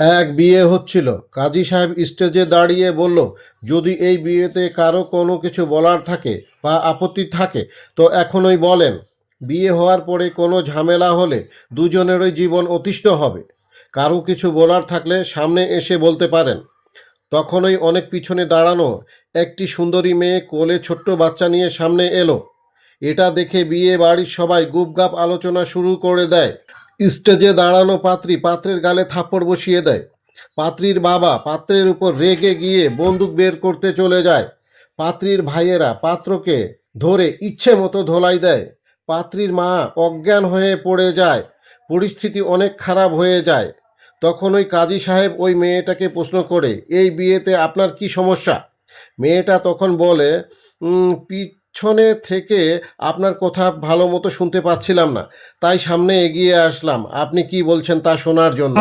এক বিয়ে হচ্ছিল। কাজী সাহেব স্টেজে দাঁড়িয়ে বলল, যদি এই বিয়েতে কারো কোনো কিছু বলার থাকে বা আপত্তি থাকে তো এখনই বলেন। বিয়ে হওয়ার পরে কোনো ঝামেলা হলে দুজনেরই জীবন অতিষ্ঠ হবে। কারো কিছু বলার থাকলে সামনে এসে বলতে পারেন। তখনই অনেক পিছনে দাঁড়ানো একটি সুন্দরী মেয়ে কোলে ছোট্ট বাচ্চা নিয়ে সামনে এলো। এটা দেখে বিয়ে বাড়ির সবাই গুপগাপ আলোচনা শুরু করে দেয়। স্টেজে দাঁড়ানো পাত্রী পাত্রের গালে থাপ্পড় বসিয়ে দেয়। পাত্রীর বাবা পাত্রের উপর রেগে গিয়ে বন্দুক বের করতে চলে যায়। পাত্রীর ভাইয়েরা পাত্রকে ধরে ইচ্ছে মতো ধোলাই দেয়। পাত্রীর মা অজ্ঞান হয়ে পড়ে যায়। পরিস্থিতি অনেক খারাপ হয়ে যায়। তখন ওই কাজী সাহেব ওই মেয়েটাকে প্রশ্ন করে, এই বিয়েতে আপনার কি সমস্যা? মেয়েটা তখন বলে, পিছনে থেকে আপনার কথা ভালো মতো শুনতে পাচ্ছিলাম না, তাই সামনে এগিয়ে আসলাম আপনি কি বলছেন তা শোনার জন্য।